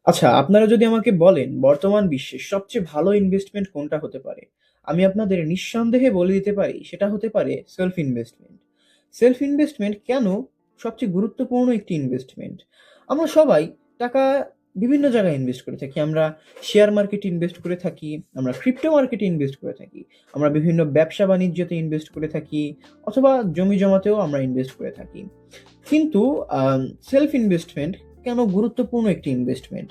আচ্ছা, আপনারা যদি আমাকে বলেন বর্তমান বিশ্বে সবচেয়ে ভালো ইনভেস্টমেন্ট কোনটা হতে পারে? আমি আপনাদের নিঃসন্দেহে বলে দিতে পারি সেটা হতে পারে সেলফ ইনভেস্টমেন্ট। সেলফ ইনভেস্টমেন্ট কেন সবচেয়ে গুরুত্বপূর্ণ একটি ইনভেস্টমেন্ট? আমরা সবাই টাকা বিভিন্ন জায়গায় ইনভেস্ট করে থাকি। আমরা শেয়ার মার্কেটে ইনভেস্ট করে থাকি, আমরা ক্রিপ্টো মার্কেটে ইনভেস্ট করে থাকি, আমরা বিভিন্ন ব্যবসা-বাণিজ্যতে ইনভেস্ট করে থাকি অথবা জমি-জমাতেও আমরা ইনভেস্ট করে থাকি। কিন্তু সেলফ ইনভেস্টমেন্ট কেন গুরুত্বপূর্ণ একটি ইনভেস্টমেন্ট?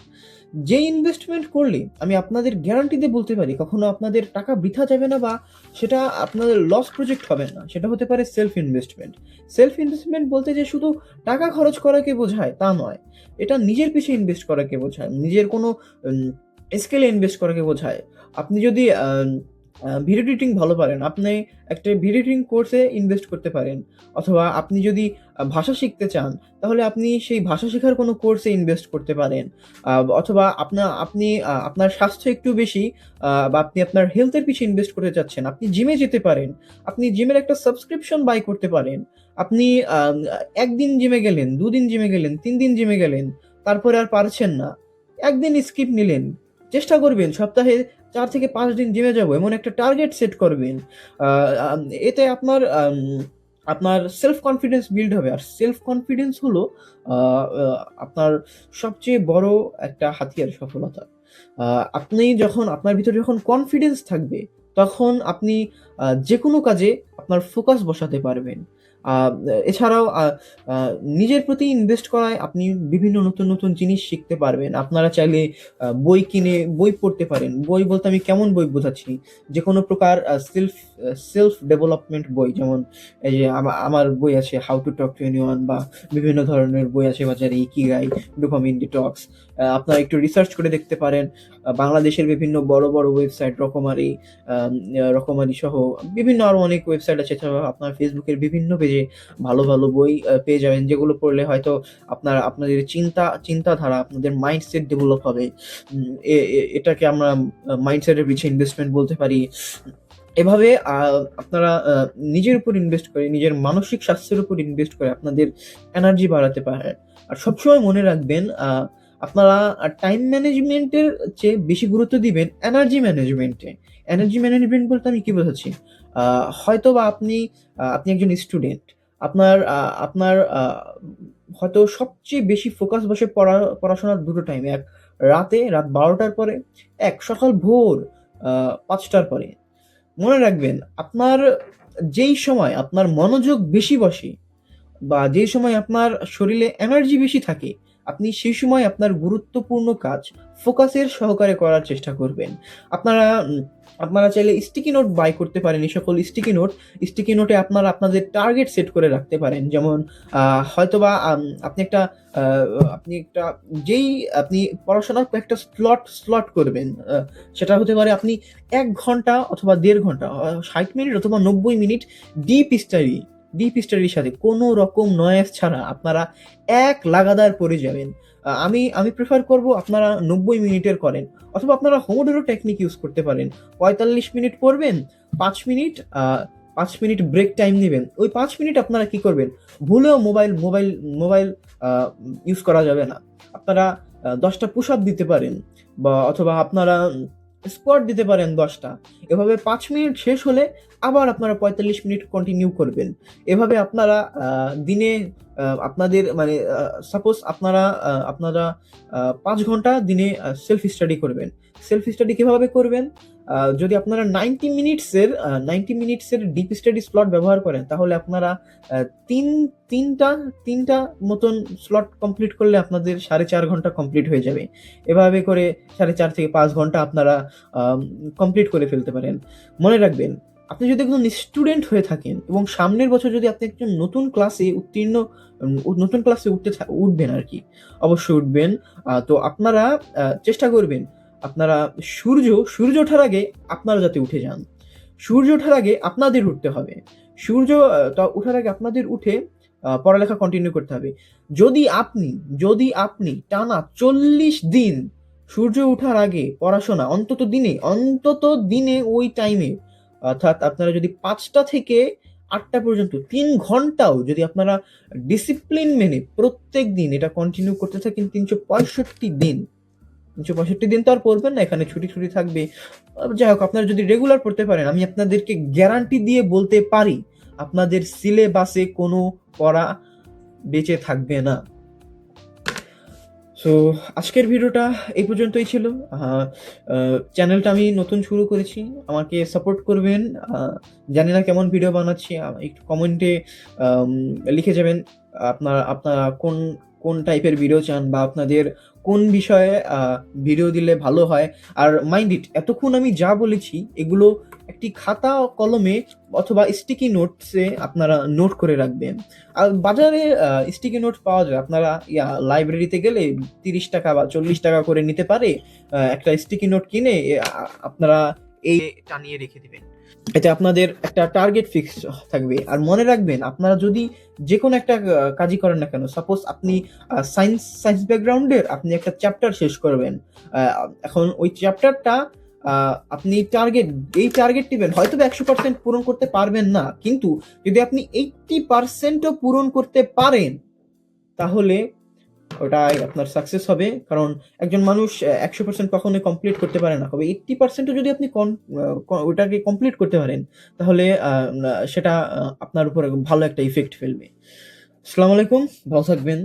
যে ইনভেস্টমেন্ট করলে আমি আপনাদের গ্যারান্টি দিয়ে বলতে পারি কখনো আপনাদের টাকা বৃথা যাবে না বা সেটা আপনাদের লস প্রজেক্ট হবে না। সেটা হতে পারে সেলফ ইনভেস্টমেন্ট। সেলফ ইনভেস্টমেন্ট বলতে যে শুধু টাকা খরচ করাকে বোঝায় তা নয়। এটা নিজের পিছে ইনভেস্ট করাকে বোঝায়। নিজের কোনো উম স্কিলে ইনভেস্ট করাকে বোঝায়। আপনি যদি ভিডিও এডিটিং ভালো পারেন, আপনি একটা ভিডিও এডিটিং কোর্সে ইনভেস্ট করতে পারেন। অথবা আপনি যদি ভাষা শিখতে চান, তাহলে আপনি সেই ভাষা শেখার কোনো কোর্সে ইনভেস্ট করতে পারেন। অথবা আপনি আপনার স্বাস্থ্য একটু বেশি বা আপনি আপনার হেলথের পিছে ইনভেস্ট করতে চাচ্ছেন, আপনি জিমে যেতে পারেন। আপনি জিমের একটা সাবস্ক্রিপশন বাই করতে পারেন। আপনি ১ দিন জিমে গেলেন, ২ দিন জিমে গেলেন, ৩ দিন জিমে গেলেন, তারপরে আর পারছেন না। ১ দিন স্কিপ নিলেন। চেষ্টা করবেন সপ্তাহে ৪ থেকে ৫ দিন জিমে যাবো এমন একটা টার্গেট সেট করবেন। আ আম এতে আপনার সেলফ কনফিডেন্স বিল্ড হবে। আর সেলফ কনফিডেন্স হলো আ আ আপনার সবচেয়ে বড় একটা হাতিয়ার সফলতার। আ আপনি যখন আপনার ভিতরে যখন কনফিডেন্স থাকবে, তখন আপনি যেকোনো কাজে আপনার ফোকাস বসাতে পারবেন। আ এছাড়াও আ নিজের প্রতি ইনভেস্ট করায় আপনি বিভিন্ন নতুন জিনিস শিখতে পারবেন। আপনারা চাইলে বই কিনে বই পড়তে পারেন। বই বলতে আমি কেমন বই বোঝাচ্ছি? যেকোনো প্রকার সেলফ ডেভেলপমেন্ট বই, যেমন এই যে আমার বই আছে 'how to talk to anyone' বা বিভিন্ন ধরনের বই আছে বাজারে 'ইকিগাই', 'ডোপামিন ডিটক্স'। আপনারা একটু রিসার্চ করে দেখতে পারেন। বাংলাদেশের বিভিন্ন বড় ওয়েবসাইট রকমারি সহ বিভিন্ন আরো অনেক ওয়েবসাইট আছে। এছাড়াও আপনার Facebook এর বিভিন্ন পেজে ভালো বই পেয়ে যাবেন, যেগুলো পড়লে হয়তো আপনাদের চিন্তাধারা, আপনাদের মাইন্ডসেট ডেভেলপ হবে। উম এ এ এটাকে আমরা মাইন্ডসেটের পিছে ইনভেস্টমেন্ট বলতে পারি। এভাবে আপনারা নিজের উপর ইনভেস্ট করে, নিজের মানসিক স্বাস্থ্যের উপর ইনভেস্ট করে আপনাদের এনার্জি বাড়াতে পারেন। আর সবসময় মনে রাখবেন আপনারা টাইম ম্যানেজমেন্টের চেয়ে বেশি গুরুত্ব দিবেন এনার্জি ম্যানেজমেন্টে। এনার্জি ম্যানেজমেন্ট বলতে আমি কি বোঝাচ্ছি? হয়তোবা আপনি একজন স্টুডেন্ট। আপনার হয়তো সবচেয়ে বেশি ফোকাস বসে পড়াশোনার ২ টো টাইমে। এক রাত ১২ টার পরে, এক সকাল ভোর ৫ টার পরে। মনে রাখবেন আপনার যেই সময় আপনার মনোযোগ বেশি বসে বা যেই সময় আপনার শরীরে এনার্জি বেশি থাকে, আপনি সেই সময় আপনার গুরুত্বপূর্ণ কাজ ফোকাসের সহকারে করার চেষ্টা করবেন। আপনারা আপনারা চাইলে স্টিকি নোট বাই করতে পারেন। এই সকল স্টিকি নোটে আপনারা আপনাদের টার্গেট সেট করে রাখতে পারেন। যেমন আ হয়তোবা আ আপনি একটা যেই আপনি পড়াশোনার কয়েকটা স্লট করবেন। সেটা হতে পারে আপনি ১ ঘন্টা অথবা ১.৫ ঘন্টা, ৬০ মিনিট অথবা ৯০ মিনিট ডিপ স্টাডি ডিপ স্টাডির সাথে কোনো রকম নয়েজ ছাড়া আপনারা এক লাগাতার পড়ে যাবেন। আমি প্রেফার করব আপনারা ৯০ মিনিটের করেন, অথবা আপনারা হোমোডোরো টেকনিক ইউজ করতে পারেন। ৪৫ মিনিট পড়বেন, ৫ মিনিট ৫ মিনিট ব্রেক টাইম নিবেন। ওই ৫ মিনিট আপনারা কি করবেন? ভুলেও মোবাইল আ ইউজ করা যাবে না। আপনারা ১০ টা পুশ আপ দিতে পারেন অথবা আপনারা স্কোয়াট দিতে পারেন ১০ টা। এভাবে ৫ মিনিট শেষ হলে আবার আপনারা ৪৫ মিনিট কন্টিনিউ করবেন। এভাবে আপনারা দিনে আপনাদের মানে সাপোজ আপনারা ৫ ঘন্টা দিনে সেলফ স্টাডি করবেন। সেলফ স্টাডি কিভাবে করবেন? যদি আপনারা ৯০ মিনিটসের ডিপ স্টাডি স্লট ব্যবহার করেন, তাহলে আপনারা আ ৩ ৩টা ৩টা মতন স্লট কমপ্লিট করলে আপনাদের ৪.৫ ঘন্টা কমপ্লিট হয়ে যাবে। এভাবে করে ৪.৫ থেকে ৫ ঘন্টা আপনারা আম কমপ্লিট করে ফেলতে পারেন। মনে রাখবেন, আপনি যদি একজন স্টুডেন্ট হয়ে থাকেন এবং সামনের বছর যদি আপনি একজন নতুন ক্লাসে উঠবেন আরকি। অবশ্যই উঠবেন। তো আপনারা চেষ্টা করবেন আপনারা সূর্য ওঠার আগে আপনারা যাতে উঠে যান। সূর্য ওঠার আগে আপনাদের উঠতে হবে। সূর্য ওঠার আগে আপনাদের উঠে পড়ালেখা কন্টিনিউ করতে হবে। যদি আপনি টানা ৪০ দিন সূর্য ওঠার আগে পড়াশোনা অন্তত দিনে ওই টাইমে, অর্থাৎ আপনারা যদি ৫টা থেকে ৮টা পর্যন্ত ৩ ঘন্টাও যদি আপনারা ডিসিপ্লিন মেনে প্রত্যেকদিন এটা কন্টিনিউ করতে থাকেন ৩৬৫ দিন, 365 দিন তো আর পড়বেন না, এখানে ছুটি ছুটি থাকবে। যাই হোক, আপনারা যদি রেগুলার পড়তে পারেন, আমি আপনাদেরকে গ্যারান্টি দিয়ে বলতে পারি আপনাদের সিলেবাসে কোনো পড়া বেঁচে থাকবে না। সো আজকের ভিডিওটা এই পর্যন্তই ছিল। চ্যানেলটা আমি নতুন শুরু করেছি, আমাকে সাপোর্ট করবেন। জানি না কেমন ভিডিও বানাচ্ছি, একটু কমেন্টে লিখে যাবেন আপনারা কোন কোন টাইপের ভিডিও চান, বা আপনাদের কোন বিষয়ে ভিডিও দিলে ভালো হয়। আর মাইন্ড ইট, এতক্ষণ আমি যা বলেছি এগুলো একটি খাতা কলমে অথবা স্টিকি নোটসে আপনারা নোট করে রাখবেন। আর বাজারে স্টিকি নোট পাওয়া যায়, আপনারা লাইব্রেরিতে গেলে 30 টাকা বা 40 টাকা করে নিতে পারে। একটা স্টিকি নোট কিনে আপনারা এই টানিয়ে রেখে দিবেন, এতে আপনাদের একটা টার্গেট ফিক্স থাকবে। আর মনে রাখবেন, আপনারা যদি যে কোনো একটা কাজই করেন না কেন, সাপোজ আপনি সায়েন্স ব্যাকগ্রাউন্ডের, আপনি একটা চ্যাপ্টার শেষ করবেন, এখন ওই চ্যাপ্টারটা আপনি টার্গেট দিবেন, হয়তো 100% পূরণ করতে পারবেন না, কিন্তু যদি আপনি 80%ও পূরণ করতে পারেন, তাহলে ওটাই আপনার সাকসেস হবে। কারণ একজন মানুষ 100% কখনোই কমপ্লিট করতে পারে না, তবে 80%ও যদি আপনি ওটাকে কমপ্লিট করতে পারেন, তাহলে সেটা আপনার উপরে ভালো একটা ইফেক্ট ফেলবে। আসসালামু আলাইকুম, ভালো থাকবেন।